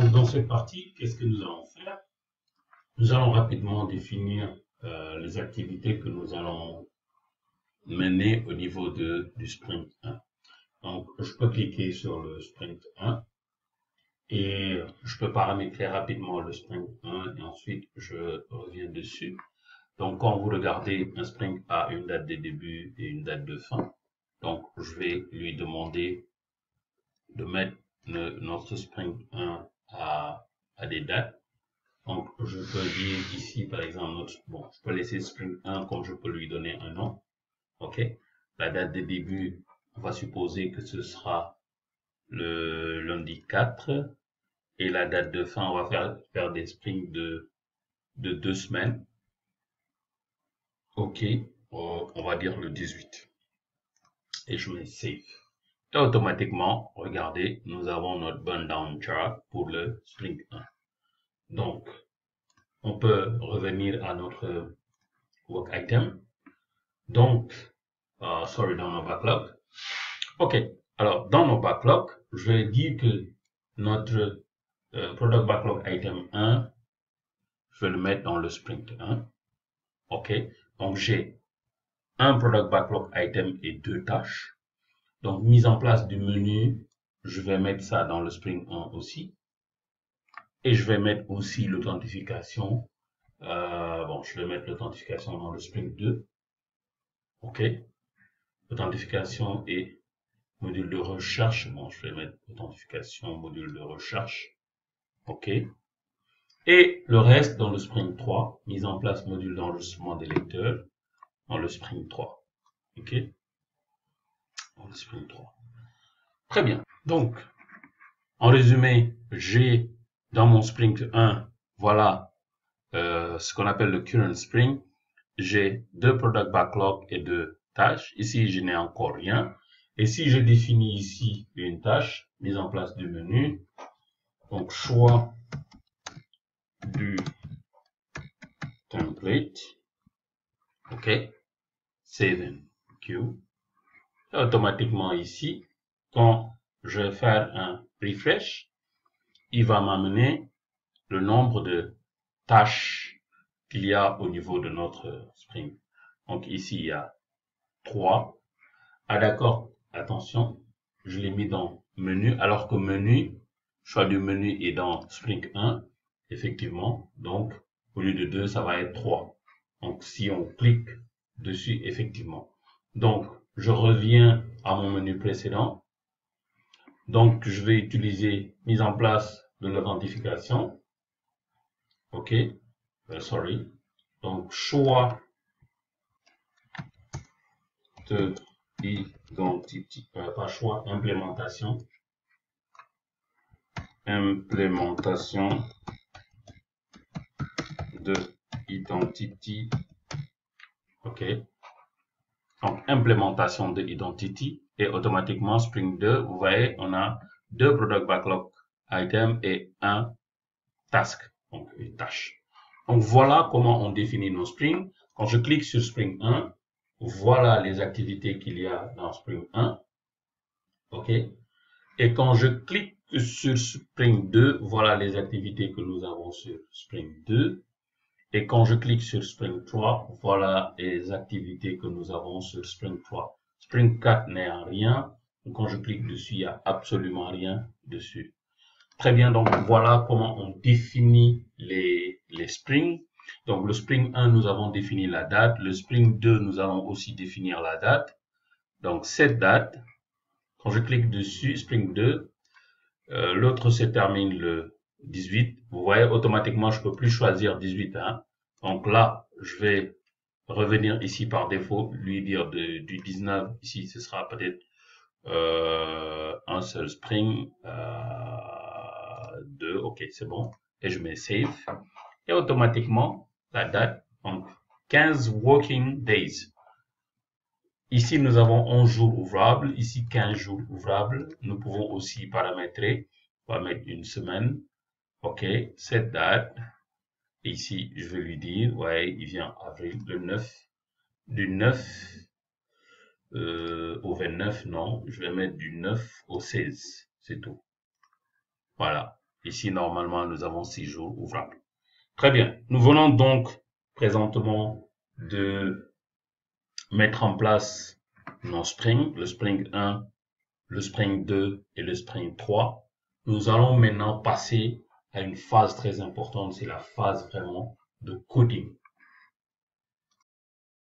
Donc, dans cette partie, qu'est-ce que nous allons faire? Nous allons rapidement définir les activités que nous allons mener au niveau du sprint 1. Donc, je peux cliquer sur le sprint 1 et je peux paramétrer rapidement le sprint 1 et ensuite je reviens dessus. Donc, quand vous regardez, un sprint a une date de début et une date de fin. Donc, je vais lui demander de mettre notre sprint 1 à des dates. Donc, je peux dire ici, par exemple, je peux laisser sprint 1 comme je peux lui donner un nom. OK. La date de début, on va supposer que ce sera le lundi 4. Et la date de fin, on va faire des sprints de 2 semaines. OK. On va dire le 18. Et je mets save. Et automatiquement, regardez, nous avons notre burn down chart pour le sprint 1. Donc, on peut revenir à notre work item. Donc, dans nos backlogs. OK. Alors, dans nos backlogs, je vais dire que notre product backlog item 1, je vais le mettre dans le sprint 1. OK. Donc, j'ai un product backlog item et 2 tâches. Donc, mise en place du menu, je vais mettre ça dans le sprint 1 aussi. Et je vais mettre aussi l'authentification. Je vais mettre l'authentification dans le sprint 2. OK. Authentification et module de recherche. Bon, je vais mettre authentification, module de recherche. OK. Et le reste dans le sprint 3. Mise en place module d'enregistrement des lecteurs dans le sprint 3. OK. Dans le sprint 3. Très bien. Donc, en résumé, j'ai dans mon sprint 1, voilà ce qu'on appelle le current sprint. J'ai 2 product backlog et 2 tâches. Ici, je n'ai encore rien. Et si je définis ici une tâche, mise en place du menu, donc choix du template, OK, save and queue. Et automatiquement ici, quand je vais faire un refresh, il va m'amener le nombre de tâches qu'il y a au niveau de notre sprint. Donc ici, il y a 3. Ah d'accord, attention, je l'ai mis dans menu, alors que menu, choix du menu est dans sprint 1, effectivement. Donc, au lieu de 2, ça va être 3. Donc, si on clique dessus, effectivement. Donc, je reviens à mon menu précédent. Donc, je vais utiliser mise en place de l'authentification. OK. Donc, choix de identity, pas choix, implémentation de identity. OK. Donc, implémentation de identity et automatiquement Spring 2, vous voyez, on a 2 product backlog items et 1 task, donc une tâche. Donc, voilà comment on définit nos sprints. Quand je clique sur Spring 1, voilà les activités qu'il y a dans Spring 1. OK. Et quand je clique sur Spring 2, voilà les activités que nous avons sur Spring 2. Et quand je clique sur Spring 3, voilà les activités que nous avons sur Spring 3. Spring 4 n'est à rien. Quand je clique dessus, il n'y a absolument rien dessus. Très bien, donc voilà comment on définit les sprints. Donc le sprint 1, nous avons défini la date. Le sprint 2, nous allons aussi définir la date. Donc cette date, quand je clique dessus, sprint 2, l'autre se termine le 18. Vous voyez, automatiquement, je ne peux plus choisir 18. Hein. Donc là, je vais revenir ici par défaut, lui dire du 19. Ici, ce sera peut-être un seul sprint. 2, OK, c'est bon. Et je mets save. Et automatiquement, la date, donc 15 working days. Ici, nous avons 11 jours ouvrables. Ici, 15 jours ouvrables. Nous pouvons aussi paramétrer. On va mettre une semaine. OK, cette date. Ici, je vais lui dire, ouais, il vient avril, le 9. Du 9 au 29, non. Je vais mettre du 9 au 16. C'est tout. Voilà. Ici, normalement, nous avons 6 jours ouvrables. Très bien. Nous venons donc présentement de mettre en place nos sprints, le sprint 1, le sprint 2 et le sprint 3. Nous allons maintenant passer à une phase très importante, c'est la phase vraiment de coding.